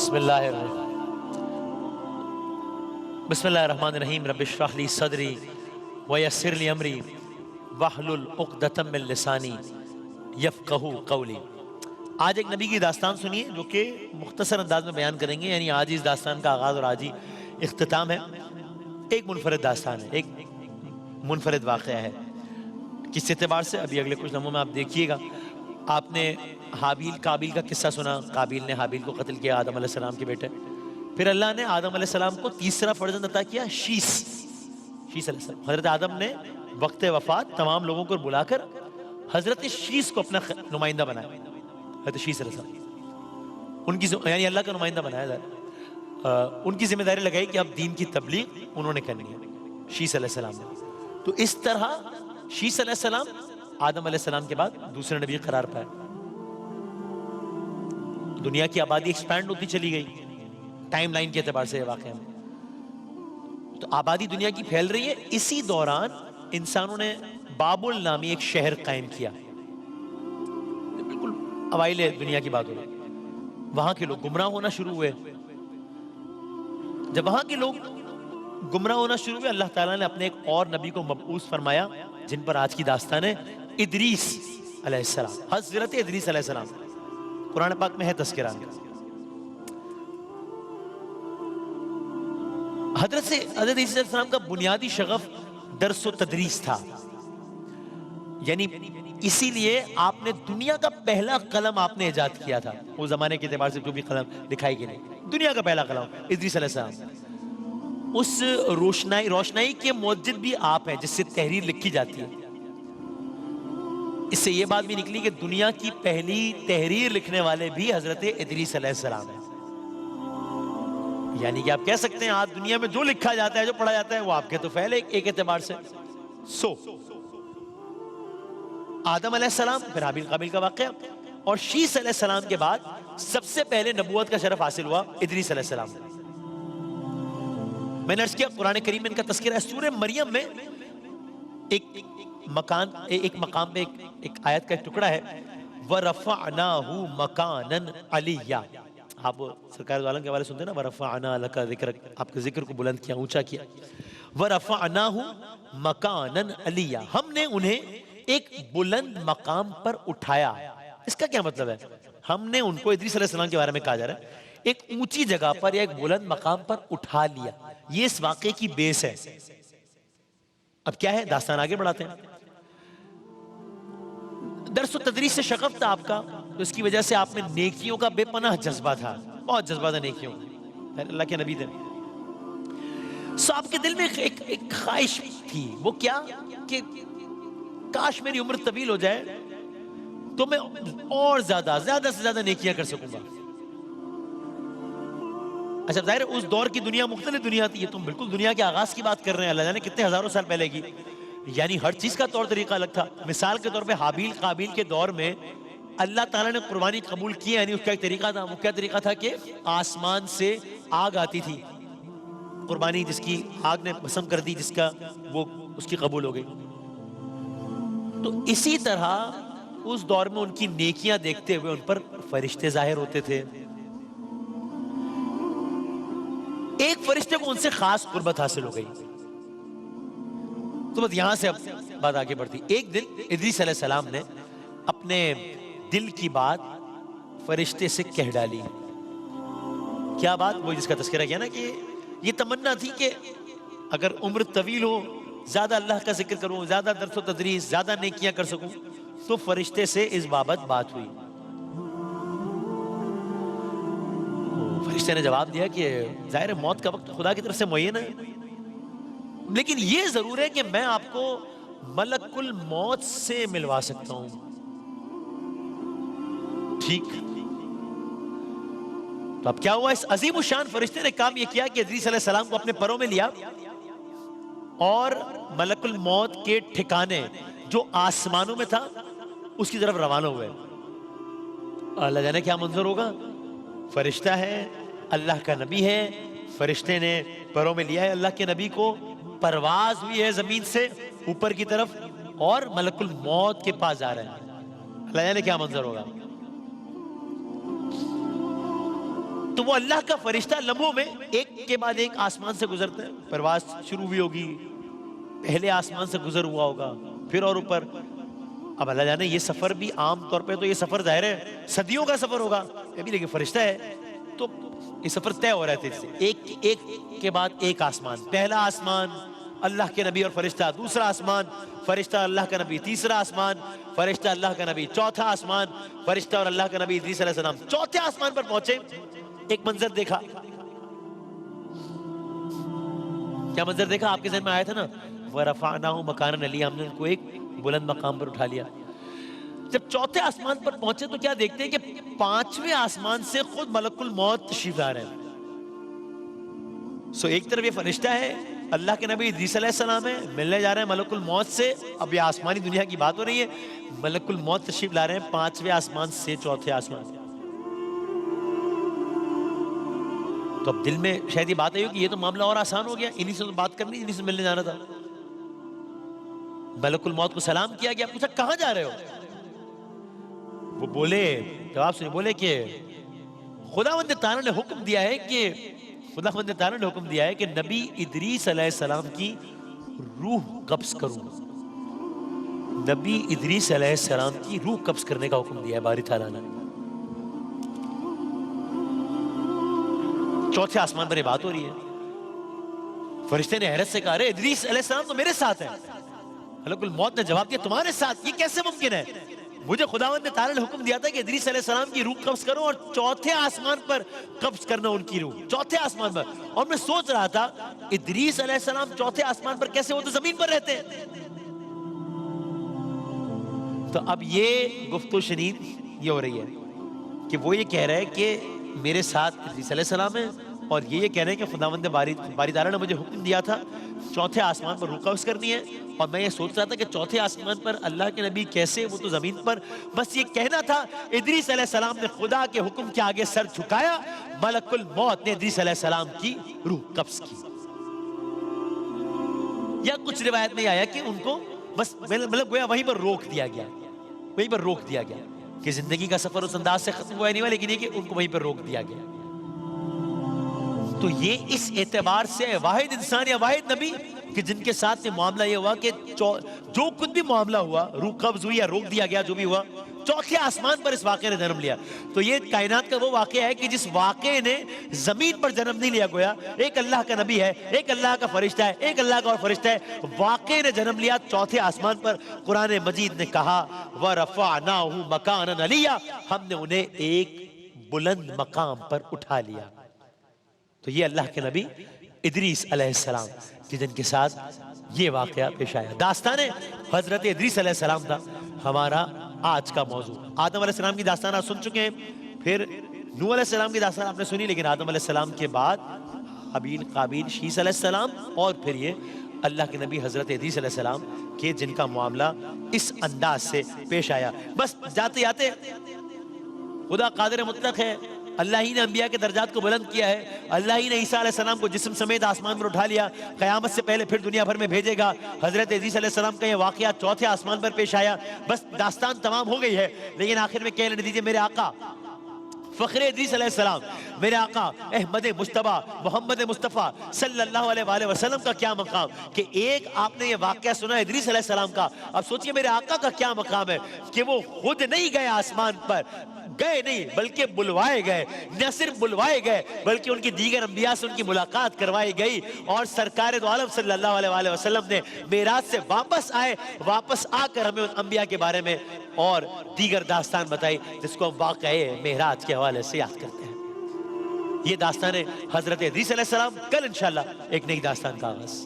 بسم اللہ الرحمن الرحیم رب اشرح لی صدری ویسر لی امری واحلل عقدۃ من لسانی یفقہوا قولی۔ آج ایک نبی کی داستان سنیے جو کہ مختصر انداز میں بیان کریں گے، یعنی آج اس داستان کا آغاز اور آج ہی اختتام ہے۔ ایک منفرد داستان ہے، ایک منفرد واقعہ ہے۔ کس اعتبار سے ابھی اگلے کچھ لمحوں میں آپ دیکھیے گا۔ آپ نے حابیل قابیل کا قصہ سنا، قابیل نے حابیل کو قتل کیا، آدم علیہ السلام کے بیٹے۔ پھر اللہ نے آدم علیہ السلام کو تیسرا فرزند عطا کیا، شیس علیہ السلام۔ حضرت آدم نے وقت وفات تمام لوگوں کو بلا کر حضرت شیس کو اپنا نمائندہ بنایا۔ حضرت شیس علیہ السلام ان کی یعنی اللہ کا نمائندہ بنایا، ان کی ذمہ داری لگائی کہ اب دین کی تبلیغ انہوں نے کرنی ہے، شیس علیہ السلام نے۔ تو اس طرح شیس علیہ السلام آدم علیہ السلام کے بعد دوسرے نبی قرار پائے۔ دنیا کی آبادی ایکسپینڈ ہوتی چلی گئی ٹائم لائن کے اعتبار سے واقعہ میں، تو آبادی دنیا کی پھیل رہی ہے۔ اسی دوران انسانوں نے بابل نامی ایک شہر قائم کیا، بالکل اوائل دنیا کی بات ہو رہی۔ وہاں کے لوگ گمراہ ہونا شروع ہوئے۔ جب وہاں کے لوگ گمراہ ہونا شروع ہوئے، اللہ تعالیٰ نے اپنے ایک اور نبی کو مبعوث فرمایا، جن پر آج کی داستان ہے، ادریس علیہ السلام۔ حضرت ادریس علیہ السلام قرآن پاک میں ہے تذکرہ ان کا۔ حضرت ادریس علیہ السلام کا بنیادی شغف درس و تدریس تھا، یعنی اسی لیے آپ نے دنیا کا پہلا قلم آپ نے ایجاد کیا تھا۔ وہ زمانے کے اعتبار سے جو بھی قلم دکھائی گئی نہیں، دنیا کا پہلا قلم ادریس علیہ السلام۔ اس روشنائی کے موجد بھی آپ ہیں جس سے تحریر لکھی جاتی ہے۔ اس سے یہ بات بھی نکلی کہ دنیا کی پہلی تحریر لکھنے والے بھی حضرت ادریس علیہ السلام ہیں۔ یعنی کہ آپ کہہ سکتے ہیں آج دنیا میں جو لکھا جاتا ہے، جو پڑھا جاتا ہے، وہ آپ کے تو فعل ایک اعتبار سے۔ آدم علیہ السلام، پھر حابیل قابیل کا واقعہ، اور شیس علیہ السلام کے بعد سب سے پہلے نبوت کا شرف حاصل ہوا ادریس علیہ السلام۔ میں نے عرض کیا قرآن کریم میں ان کا تذکرہ ہے۔ سورہ مریم میں ایک مقام پہ ایک آیت کا ایک ٹکڑا ہے، وَرَفَعْنَاهُ مَكَانًا عَلِيًّا۔ آپ سرکار دو عالم کے حوالے سنتے ہیں نا، وَرَفَعْنَا لَكَ ذِكْرَكَ، آپ کے ذکر کو بلند کیا، اونچا کیا۔ وَرَفَعْنَاهُ مَكَانًا عَلِيًّا، ہم نے انہیں ایک بلند مقام پر اٹھایا۔ اس کا کیا مطلب ہے؟ ہم نے ان کو ادریس علیہ السلام کے بارے میں کہا جا رہا ہے ایک اونچی جگہ پر یا ایک بلند مقام پر اٹھا لیا۔ یہ اس واقعے کی بیس ہے۔ اب کیا ہے، داستان آگے بڑھاتے ہیں۔ درس و تدریس سے شغف تھا آپ کا، تو اس کی وجہ سے آپ میں نیکیوں کا بے پناہ جذبہ تھا، بہت جذبہ تھا نیکیوں کا، اللہ کے نبی تھے۔ سو آپ کے دل میں ایک خواہش تھی، وہ کیا کہ کاش میری عمر طویل ہو جائے تو میں اور زیادہ سے زیادہ نیکیاں کر سکوں گا۔ اچھا ظاہر ہے اس دور کی دنیا مختلف دنیا تھی، یہ تم بالکل دنیا کے آغاز کی بات کر رہے ہیں، اللہ جانے کتنے ہزاروں سال پہلے کی، یعنی ہر چیز کا طور طریقہ الگ تھا۔ مثال کے طور پہ حابیل قابیل کے دور میں اللہ تعالیٰ نے قربانی قبول کی، یعنی اس کا ایک طریقہ تھا۔ وہ کیا طریقہ تھا کہ آسمان سے آگ آتی تھی، قربانی جس کی آگ نے بسم کر دی، جس کا وہ اس کی قبول ہو گئی۔ تو اسی طرح اس دور میں ان کی نیکیاں دیکھتے ہوئے ان پر فرشتے ظاہر ہوتے تھے۔ ایک فرشتے کو ان سے خاص قربت حاصل ہو گئی۔ تو بس یہاں سے اب بات آگے بڑھتی۔ ایک دن ادریس علیہ السلام نے اپنے دل کی بات فرشتے سے کہہ ڈالی۔ کیا بات؟ وہ جس کا تذکرہ کیا نا کہ یہ تمنا تھی کہ اگر عمر طویل ہو، زیادہ اللہ کا ذکر کروں، زیادہ درس و تدریس، زیادہ نیکیاں کر سکوں، تو فرشتے سے اس بابت بات ہوئی۔ فرشتے نے جواب دیا کہ ظاہر موت کا وقت خدا کی طرف سے معین ہے، لیکن یہ ضرور ہے کہ میں آپ کو ملک الموت سے ملوا سکتا ہوں۔ ٹھیک، تو اب کیا ہوا؟ اس عظیم الشان فرشتے نے کام یہ کیا کہ ادریس علیہ السلام کو اپنے پروں میں لیا اور ملک الموت کے ٹھکانے جو آسمانوں میں تھا اس کی طرف روانہ ہوئے۔ اللہ جانے کیا منظر ہوگا، فرشتہ ہے، اللہ کا نبی ہے، فرشتے نے پروں میں لیا ہے اللہ کے نبی کو، پرواز ہوئی ہے زمین سے اوپر کی طرف، اور ملک الموت کے پاس جا رہے ہیں۔ اللہ جانے کیا منظر ہوگا۔ تو وہ اللہ کا فرشتہ لمحوں میں ایک کے بعد ایک آسمان سے گزرتا ہے. پرواز شروع ہوئی ہوگی, پہلے آسمان سے گزر ہوا ہوگا, پھر اور اوپر. اب اللہ جانے یہ سفر بھی عام طور پہ تو یہ سفر ظاہر ہے صدیوں کا سفر ہوگا, یہ بھی لیکن فرشتہ ہے تو یہ سفر طے ہو رہا ہے تیز سے. ایک کے بعد ایک آسمان. پہلا آسمان اللہ کے نبی اور فرشتہ, دوسرا آسمان فرشتہ اللہ کا نبی, تیسرا آسمان فرشتہ اللہ کا نبی, چوتھا آسمان فرشتہ اور اللہ کا نبی ادریس علیہ السلام. چوتھے آسمان پر پہنچے, ایک منظر دیکھا. کیا منظر دیکھا آپ کے ذہن میں آیا تھا نا, وَرَفَعْنَاهُ مَكَانًا عَلِيًّا, ہم نے ان کو ایک بلند مقام پر اٹھا لیا. جب چوتھے آسمان پر پہنچے تو کیا دیکھتے ہیں کہ پانچویں آسمان سے خود ملک الموت تشریف لا رہے ہیں. سو ایک طرف یہ فرشتہ ہے, اللہ کے نبی ادریس علیہ السلام ہے, ملنے جا رہے ہیں ملک الموت سے. اب یہ آسمانی دنیا کی بات ہو رہی ہے, ملک الموت تشریف لا رہے ہیں پانچویں آسمان سے چوتھے آسمان سے. تو اب دل میں شاید یہ بات ہے کہ یہ تو معاملہ اور آسان ہو گیا, انہی سے تو بات کرنی, انہی سے ملنے جانا تھا. ملک الموت کو سلام کیا گیا, پوچھا کہاں جا رہے ہو؟ وہ بولے, جواب سنیں, بولے کہ خداوند تعالیٰ نے حکم دیا ہے کہ نبی ادریس علیہ السلام کی روح قبض کروں. نبی ادریس علیہ السلام کی روح قبض کرنے کا حکم دیا ہے باری تعالیٰ نے. چوتھے آسمان پر یہ بات ہو رہی ہے. فرشتے نے حیرت سے کہا, ارے ادریس علیہ السلام تو میرے ساتھ ہے. ملک الموت نے جواب دیا, تمہارے ساتھ یہ کیسے ممکن ہے؟ مجھے خداوند نے تعالیٰ نے حکم دیا تھا کہ ادریس علیہ السلام کی روح قبض کرو اور چوتھے آسمان پر قبض کرنا ان کی روح, چوتھے آسمان پر. اور میں سوچ رہا تھا ادریس علیہ السلام چوتھے آسمان پر کیسے, وہ تو زمین پر رہتے ہیں. تو اب یہ گفتگو شنید یہ ہو رہی ہے کہ وہ یہ کہہ رہے ہیں کہ میرے ساتھ ادریس علیہ السلام ہے, اور یہ کہہ رہے ہیں کہ خداوند باری تعالیٰ نے مجھے حکم دیا تھا چوتھے آسمان پر روح قبض کرنی ہے. اور میں یہ سوچ رہا تھا کہ چوتھے آسمان پر اللہ کے نبی کیسے, وہ تو زمین پر. بس یہ کہنا تھا. ادریس علیہ السلام نے خدا کے حکم کے آگے سر جھکایا, ملک الموت نے ادریس علیہ السلام کی روح قبض کی. یا کچھ روایت میں آیا کہ ان کو بس مطلب گویا وہیں پر روک دیا گیا, وہیں پر روک دیا گیا کہ زندگی کا سفر اس انداز سے ختم ہوا نہیں ہوا, لیکن یہ کہ ان کو وہیں پر روک دیا گیا. تو یہ اس اعتبار سے واحد انسان یا واحد نبی کہ جن کے ساتھ یہ معاملہ یہ ہوا کہ جو کچھ بھی معاملہ ہوا, روح قبض ہوئی یا روک دیا گیا, جو بھی ہوا, چوتھے آسمان پر اس واقعے نے جنم لیا. تو یہ کائنات کا وہ واقعہ ہے کہ جس واقعے نے زمین پر جنم نہیں لیا, گویا ایک اللہ کا نبی ہے, ایک اللہ کا فرشتہ ہے, ایک اللہ کا اور فرشتہ ہے, واقعے نے جنم لیا چوتھے آسمان پر. قرآن مجید نے کہا وَرَفَعْنَاهُ مَكَانًا عَلِيًّا, ہم نے انہیں ایک بلند مقام پر اٹھا لیا. تو یہ اللہ کے نبی ادریس علیہ السلام کہ جن کے ساتھ یہ واقعہ پیش آیا. داستان حضرت ادریس علیہ السلام تھا ہمارا آج کا موضوع. آدم علیہ السلام کی داستان آپ سن چکے ہیں, پھر نوح علیہ السلام کی داستان آپ نے سنی, لیکن آدم علیہ السلام کے بعد حابیل قابیل شیس علیہ السلام, اور پھر یہ اللہ کے نبی حضرت ادریس علیہ السلام کہ جن کا معاملہ اس انداز سے پیش آیا. بس جاتے جاتے خدا قادر مطلق ہے, اللہ ہی نے انبیاء کے درجات کو بلند کیا ہے, اللہ ہی نے عیسیٰ علیہ السلام کو جسم سمیت آسمان پر اٹھا لیا, قیامت سے پہلے پھر دنیا بھر میں بھیجے گا. حضرت ادریس علیہ السلام کا یہ واقعہ چوتھے آسمان پر پیش آیا. بس داستان تمام ہو گئی ہے, لیکن آخر میں کہہ لینے دیجیے میرے آقا فخر ادریس علیہ السلام, میرے آقا احمد مجتبیٰ محمد مصطفیٰ صلی اللہ علیہ وآلہ وسلم کا کیا مقام. کہ ایک آپ نے یہ واقعہ سنا ادریس علیہ السلام کا, اب سوچئے میرے آقا کا کیا مقام ہے کہ وہ خود نہیں گئے آسمان پر, گئے نہیں بلکہ بلوائے گئے. نہ صرف بلوائے گئے بلکہ ان کی دیگر انبیاء سے ان کی ملاقات کروائی گئی, اور سرکار دو عالم صلی اللہ علیہ وآلہ وسلم نے معراج سے واپس آئے, واپس آ کر ہمیں ان انبیاء کے بارے میں اور دیگر داستان بتائی, جس کو ہم واقعہ معراج کے حوالے سے یاد کرتے ہیں. یہ داستان ہے حضرت ادریس علیہ السلام. کل انشاءاللہ ایک نئی داستان کا آغاز.